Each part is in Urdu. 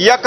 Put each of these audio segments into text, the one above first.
1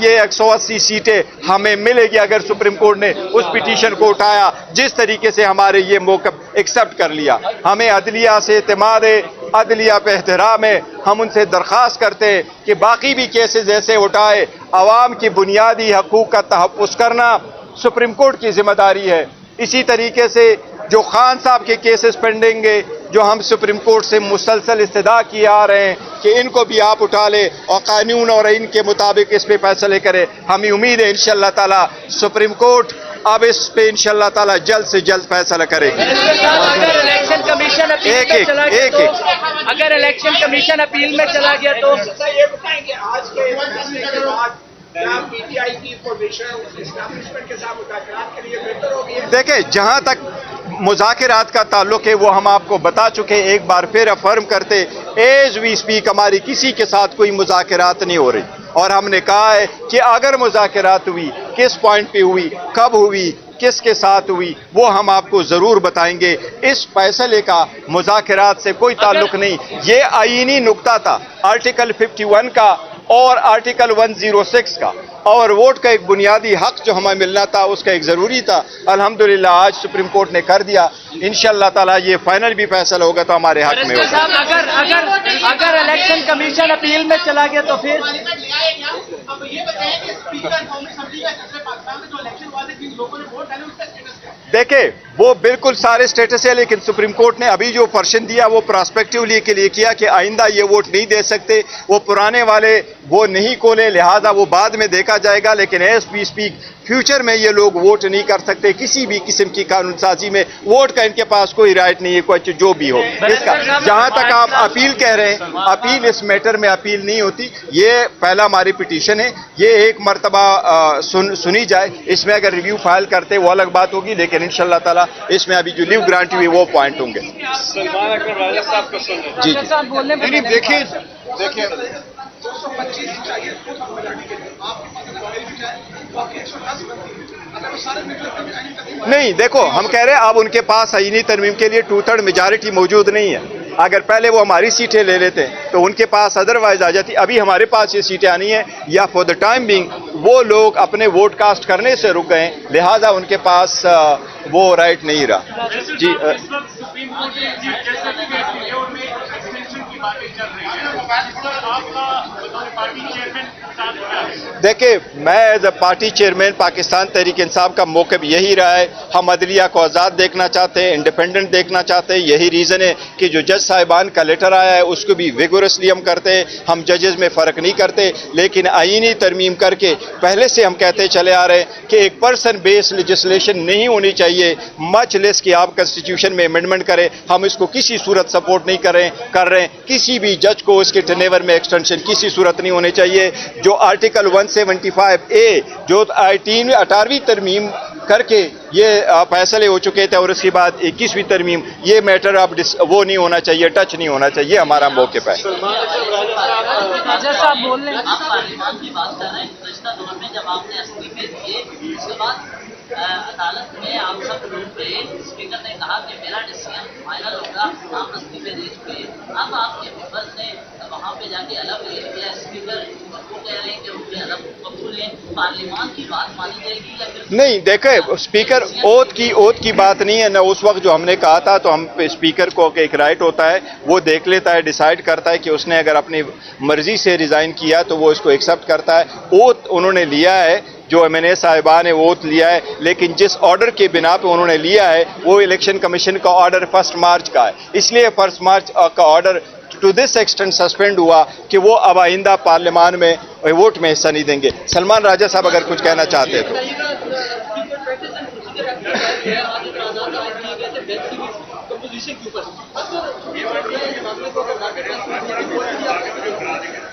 یہ 180 سیٹیں ہمیں ملے گی اگر سپریم کورٹ نے اس پٹیشن کو اٹھایا، جس طریقے سے ہمارے یہ موقف ایکسیپٹ کر لیا۔ ہمیں عدلیہ سے اعتماد ہے، عدلیہ پہ احترام ہے۔ ہم ان سے درخواست کرتے ہیں کہ باقی بھی کیسز ایسے اٹھائے۔ عوام کی بنیادی حقوق کا تحفظ کرنا سپریم کورٹ کی ذمہ داری ہے۔ اسی طریقے سے جو خان صاحب کے کیسز پینڈنگ ہے، جو ہم سپریم کورٹ سے مسلسل استدعا کیے آ رہے ہیں کہ ان کو بھی آپ اٹھا لیں اور قانون اور ان کے مطابق اس پہ فیصلے کریں۔ ہمیں امید ہے انشاءاللہ تعالی سپریم کورٹ اب اس پہ انشاءاللہ تعالی جلد سے جلد فیصلہ کرے گی۔ اگر الیکشن کمیشن اپیل میں چلا گیا تو اگر الیکشن کمیشن اپیل میں چلا گیا تو یہ بتائیں کہ آج کے فیصلے کے بعد کیا پی ٹی آئی کی پوزیشن اسٹیبلشمنٹ کے ساتھ مذاکرات کے لیے بہتر ہوگی؟ دیکھیں، جہاں تک مذاکرات کا تعلق ہے وہ ہم آپ کو بتا چکے، ایک بار پھر افرم کرتے ایز وی اسپیک ہماری کسی کے ساتھ کوئی مذاکرات نہیں ہو رہی، اور ہم نے کہا ہے کہ اگر مذاکرات ہوئی، کس پوائنٹ پہ ہوئی، کب ہوئی، کس کے ساتھ ہوئی، وہ ہم آپ کو ضرور بتائیں گے۔ اس فیصلے کا مذاکرات سے کوئی تعلق نہیں، یہ آئینی نکتہ تھا آرٹیکل 51 کا اور آرٹیکل 106 کا، اور ووٹ کا ایک بنیادی حق جو ہمیں ملنا تھا اس کا ایک ضروری تھا۔ الحمدللہ آج سپریم کورٹ نے کر دیا، انشاءاللہ تعالی یہ فائنل بھی فیصلہ ہوگا تو ہمارے حق میں ہوگا۔ اگر الیکشن کمیشن اپیل میں چلا گیا تو پھر اب یہ بتائیں کہ اسپیکر قومی اسمبلی کا جیسے پاکستان میں جو الیکشن ہوا تھا، جن لوگوں نے ووٹ ڈالے اس کا اسٹیٹس کیا ہے؟ دیکھیں، وہ بالکل سارے سٹیٹس ہے، لیکن سپریم کورٹ نے ابھی جو پرشن دیا وہ پراسپیکٹیولی کے لیے کیا کہ آئندہ یہ ووٹ نہیں دے سکتے، وہ پرانے والے وہ نہیں کھولے، لہذا وہ بعد میں دیکھا جائے گا، لیکن ایز وی اسپیک فیوچر میں یہ لوگ ووٹ نہیں کر سکتے کسی بھی قسم کی قانون سازی میں۔ ووٹ کا ان کے پاس کوئی رائٹ نہیں ہے، کوئی جو بھی ہو اس کا۔ جہاں تک آپ اپیل کہہ رہے ہیں، اپیل اس میٹر میں اپیل نہیں ہوتی، یہ پہلا ہماری پٹیشن ہے، یہ ایک مرتبہ سنی جائے، اس میں اگر ریویو فائل کرتے وہ الگ بات ہوگی، لیکن انشاءاللہ تعالی اس میں ابھی جو لیو گرانٹ ہوئی وہ پوائنٹ ہوں گے۔ سلمان اکرم راجہ صاحب کو سن لیں۔ جی صاحب بولنے میں نہیں دیکھیے 225 چاہیے خود ملانے کے لیے، آپ کے پاس اگر بھی چاہے باقی 180 بنتی ہے، اگر وہ سارے مل کر نہیں، دیکھو ہم کہہ رہے ہیں اب ان کے پاس آئینی ترمیم کے لیے 2/3 میجارٹی موجود نہیں ہے۔ اگر پہلے وہ ہماری سیٹیں لے لیتے تو ان کے پاس ادروائز آ جاتی۔ ابھی ہمارے پاس یہ سیٹیں آنی ہیں، یا فور دا ٹائم بینگ وہ لوگ اپنے ووٹ کاسٹ کرنے سے رک گئے، لہذا ان کے پاس وہ رائٹ نہیں رہا۔ جی سپریم کورٹ نے کی باتیں چل رہی ہیں، آپ کا بطور پارٹی چیئرمین دیکھیں، میں as a party chairman Pakistan Tehreek Insaf کا موقف یہی رہا ہے، ہم عدلیہ کو آزاد دیکھنا چاہتے ہیں، انڈیپینڈنٹ دیکھنا چاہتے ہیں۔ یہی ریزن ہے کہ جو جج صاحبان کا لیٹر آیا ہے اس کو بھی ویگورسلی ہم کرتے ہیں، ہم ججز میں فرق نہیں کرتے، لیکن آئینی ترمیم کر کے پہلے سے ہم کہتے چلے آ رہے ہیں کہ ایک پرسن بیس لیجسلیشن نہیں ہونی چاہیے، مچ لیس کہ آپ کنسٹیٹیوشن میں امینڈمنٹ کریں، ہم اس کو کسی صورت سپورٹ نہیں کر رہے ہیں۔ کسی بھی جج کو اس کے ٹرنیور میں ایکسٹینشن کسی صورت نہیں ہونے چاہیے۔ جو آرٹیکل 175A جو 18ویں ترمیم کر کے یہ فیصلے ہو چکے تھے، اور اس کے بعد 21ویں ترمیم، یہ میٹر اب وہ نہیں ہونا چاہیے، ٹچ نہیں ہونا چاہیے، ہمارا موقف ہے۔ راجہ صاحب بول رہے ہیں۔ آپ پارلیمان کی بات کر رہے ہیں، گزشتہ دور میں جب آپ نے استعفے دیے اس کے بعد عدالت میں آپ سب لوگ گئے، اسپیکر نے کہا کہ میرا ڈیسیژن فائنل ہوگا، آپ استعفے دے چکے، اب آپ کے ممبرز نے وہاں پہ جا کے الگ لے لیا، اسپیکر وہ کہہ رہے ہیں کہ ان کے الگ قبول ہیں، پارلیمان کی بات مانی جائے گی یا پھر نہیں؟ دیکھیں، اسپیکر اوتھ کی بات نہیں ہے نہ۔ اس وقت جو ہم نے کہا تھا تو ہم اسپیکر کو ایک رائٹ ہوتا ہے، وہ دیکھ لیتا ہے، ڈیسائیڈ کرتا ہے کہ اس نے اگر اپنی مرضی سے ریزائن کیا تو وہ اس کو ایکسیپٹ کرتا ہے۔ اوتھ انہوں نے لیا ہے، جو MNA صاحبان نے ووٹ لیا ہے، لیکن جس آرڈر کے بنا پہ انہوں نے لیا ہے وہ الیکشن کمیشن کا آرڈر 1 مارچ کا ہے، اس لیے 1 مارچ کا order to this extent suspend ہوا کہ وہ اب آئندہ پارلیمان میں ووٹ میں حصہ نہیں دیں گے۔ سلمان راجہ صاحب اگر کچھ کہنا چاہتے ہیں تو۔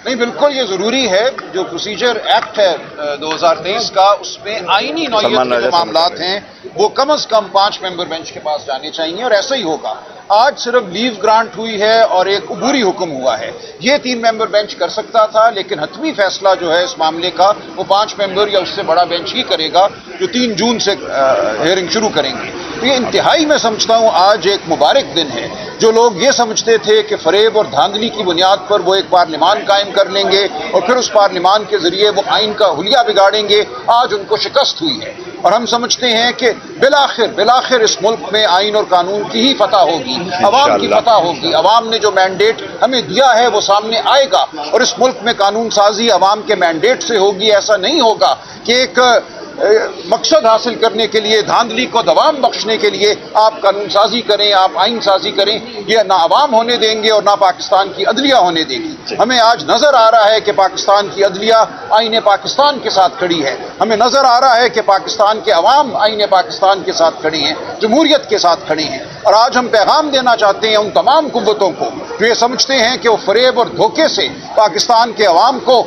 نہیں، بالکل یہ ضروری ہے، جو پروسیجر ایکٹ ہے 2023 کا، اس میں آئینی نوعیت کے جو معاملات ہیں وہ کم از کم 5 ممبر بینچ کے پاس جانے چاہیے، اور ایسا ہی ہوگا۔ آج صرف لیو گرانٹ ہوئی ہے اور ایک عبوری حکم ہوا ہے، یہ 3 ممبر بینچ کر سکتا تھا، لیکن حتمی فیصلہ جو ہے اس معاملے کا وہ 5 ممبر یا اس سے بڑا بینچ ہی کرے گا، جو 3 جون سے ہیئرنگ شروع کریں گے۔ تو یہ انتہائی میں سمجھتا ہوں آج ایک مبارک دن ہے. جو لوگ یہ سمجھتے تھے کہ فریب اور دھاندلی کی بنیاد پر وہ ایک پارلیمان قائم کر لیں گے اور پھر اس پارلیمان کے ذریعے وہ آئین کا حلیہ بگاڑیں گے، آج ان کو شکست ہوئی ہے. اور ہم سمجھتے ہیں کہ بالآخر اس ملک میں آئین اور قانون کی ہی فتح ہوگی، عوام کی فتح ہوگی. عوام نے جو مینڈیٹ ہمیں دیا ہے وہ سامنے آئے گا، اور اس ملک میں قانون سازی عوام کے مینڈیٹ سے ہوگی. ایسا نہیں ہوگا کہ ایک مقصد حاصل کرنے کے لیے، دھاندلی کو دوام بخشنے کے لیے آپ قانون سازی کریں، آپ آئین سازی کریں. یہ نہ عوام ہونے دیں گے اور نہ پاکستان کی عدلیہ ہونے دے گی. ہمیں آج نظر آ رہا ہے کہ پاکستان کی عدلیہ آئین پاکستان کے ساتھ کھڑی ہے. ہمیں نظر آ رہا ہے کہ پاکستان کے عوام آئین پاکستان کے ساتھ کھڑی ہیں، جمہوریت کے ساتھ کھڑی ہیں. اور آج ہم پیغام دینا چاہتے ہیں ان تمام قوتوں کو جو یہ سمجھتے ہیں کہ وہ فریب اور دھوکے سے پاکستان کے عوام کو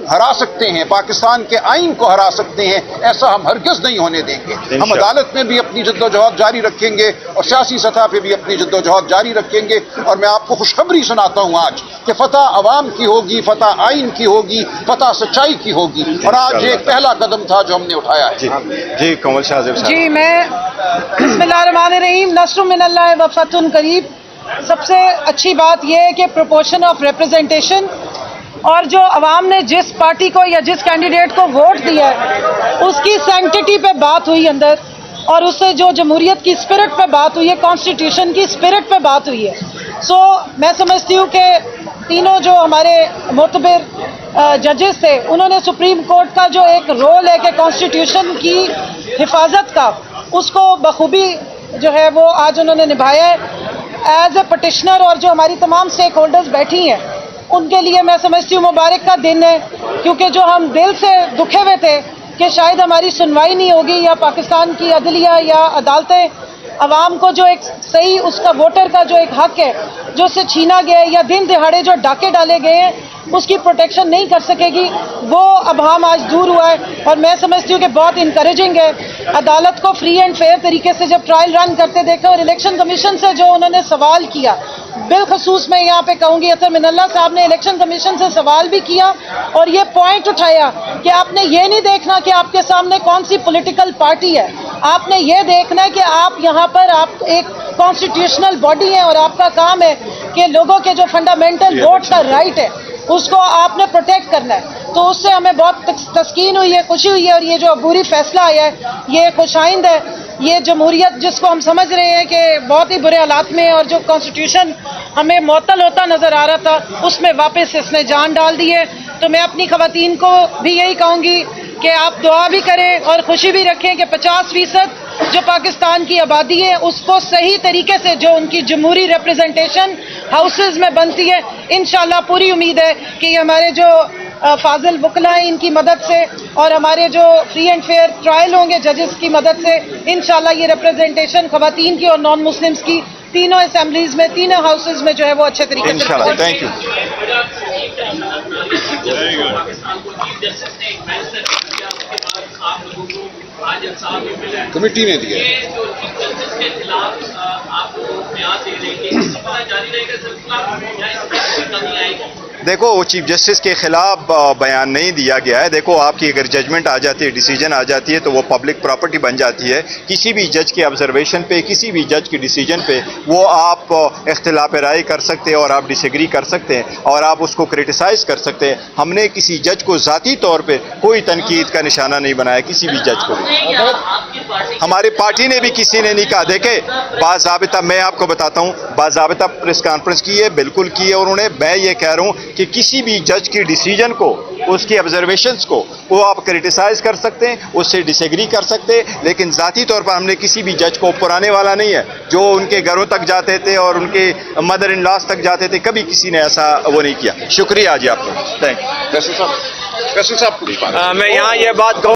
ہرا سکتے ہیں، پاکستان کے آئین کو ہرا سکتے ہیں. ایسا ہم ہرگز نہیں ہونے دیں گے. ہم عدالت میں بھی اپنی جدوجہد جاری رکھیں گے اور سیاسی سطح پہ بھی اپنی جدوجہد جاری رکھیں گے. اور میں آپ کو خوشخبری سناتا ہوں آج کہ فتح عوام کی ہوگی، فتح آئین کی ہوگی، فتح سچائی کی ہوگی. اور آج ایک پہلا قدم تھا جو ہم نے اٹھایا ہے. جی کمل شاہ صاحب. جی میں بسم اللہ الرحمن الرحیم. نصر من اللہ و فتح قریب. سب سے اچھی بات یہ ہے کہ پروپورشن آف ریپرزنٹیشن، اور جو عوام نے جس پارٹی کو یا جس کینڈیڈیٹ کو ووٹ دیا ہے اس کی سینکٹیٹی پہ بات ہوئی اندر، اور اس سے جو جمہوریت کی اسپرٹ پہ بات ہوئی ہے، کانسٹیٹیوشن کی اسپرٹ پہ بات ہوئی ہے. سو میں سمجھتی ہوں کہ تینوں جو ہمارے معتبر ججز تھے انہوں نے سپریم کورٹ کا جو ایک رول ہے کہ کانسٹیٹیوشن کی حفاظت کا، اس کو بخوبی جو ہے وہ آج انہوں نے نبھایا ہے. ایز اے پٹیشنر اور جو ہماری تمام اسٹیک ہولڈرز بیٹھی ہیں ان کے لیے میں سمجھتی ہوں مبارک کا دن ہے، کیونکہ جو ہم دل سے دکھے ہوئے تھے کہ شاید ہماری سنوائی نہیں ہوگی یا پاکستان کی عدلیہ یا عدالتیں عوام کو جو ایک صحیح اس کا ووٹر کا جو ایک حق ہے جو اسے چھینا گیا ہے، یا دن دہاڑے جو ڈاکے ڈالے گئے ہیں اس کی پروٹیکشن نہیں کر سکے گی، وہ اب ہم آج دور ہوا ہے. اور میں سمجھتی ہوں کہ بہت انکریجنگ ہے. عدالت کو فری اینڈ فیئر طریقے سے جب ٹرائل رن کرتے دیکھا، اور الیکشن کمیشن سے جو انہوں نے سوال کیا، بالخصوص میں یہاں پہ کہوں گی اطہر من اللہ صاحب نے الیکشن کمیشن سے سوال بھی کیا اور یہ پوائنٹ اٹھایا کہ آپ نے یہ نہیں دیکھنا کہ آپ کے سامنے کون سی پولیٹیکل پارٹی ہے، آپ نے یہ دیکھنا ہے کہ آپ یہاں پر آپ ایک کانسٹیٹیوشنل باڈی ہیں اور آپ کا کام ہے کہ لوگوں کے جو فنڈامنٹل ووٹ کا رائٹ ہے اس کو آپ نے پروٹیکٹ کرنا ہے. تو اس سے ہمیں بہت تسکین ہوئی ہے، خوشی ہوئی ہے. اور یہ جو عبوری فیصلہ آیا ہے یہ خوش آئند ہے. یہ جمہوریت جس کو ہم سمجھ رہے ہیں کہ بہت ہی برے حالات میں، اور جو کانسٹیٹیوشن ہمیں معطل ہوتا نظر آ رہا تھا اس میں واپس اس نے جان ڈال دی ہے. تو میں اپنی خواتین کو بھی یہی کہوں گی کہ آپ دعا بھی کریں اور خوشی بھی رکھیں کہ 50% جو پاکستان کی آبادی ہے اس کو صحیح طریقے سے جو ان کی جمہوری ریپرزنٹیشن ہاؤسز میں بنتی ہے، انشاءاللہ پوری امید ہے کہ یہ ہمارے جو فاضل وکلا ہیں ان کی مدد سے اور ہمارے جو فری اینڈ فیئر ٹرائل ہوں گے ججز کی مدد سے، انشاءاللہ یہ ریپرزنٹیشن خواتین کی اور نان مسلمز کی تینوں اسمبلیز میں، تینوں ہاؤسز میں جو ہے وہ اچھے طریقے سے انشاءاللہ. Thank you. کمیٹی نے دیا. دیکھو چیف جسٹس کے خلاف بیان نہیں دیا گیا ہے. دیکھو آپ کی اگر ججمنٹ آ جاتی ہے، ڈیسیجن آ جاتی ہے تو وہ پبلک پراپرٹی بن جاتی ہے. کسی بھی جج کے آبزرویشن پہ، کسی بھی جج کے ڈیسیجن پہ وہ آپ اختلاف رائے کر سکتے ہیں اور آپ ڈس ایگری کر سکتے ہیں اور آپ اس کو کرٹیسائز کر سکتے ہیں. ہم نے کسی جج کو ذاتی طور پہ کوئی تنقید کا نشانہ نہیں بنایا کسی بھی جج کو. ہماری پارٹی نے بھی کسی نے نہیں کہا. دیکھیں باضابطہ میں آپ کو بتاتا ہوں، باضابطہ پریس کانفرنس کی ہے، بالکل کی ہے انہوں نے. میں یہ کہہ رہا ہوں کہ کسی بھی جج کی ڈیسیجن کو، اس کی آبزرویشنز کو وہ آپ کرٹیسائز کر سکتے ہیں، اس سے ڈس ایگری کر سکتے ہیں، لیکن ذاتی طور پر ہم نے کسی بھی جج کو پرانے والا نہیں ہے. جو ان کے گھروں تک جاتے تھے اور ان کے مدر ان لاس تک جاتے تھے، کبھی کسی نے ایسا وہ نہیں کیا. شکریہ جی آپ کا. Thank you. فیصل صاحب کو بھی بات. میں یہاں یہ بات کہوں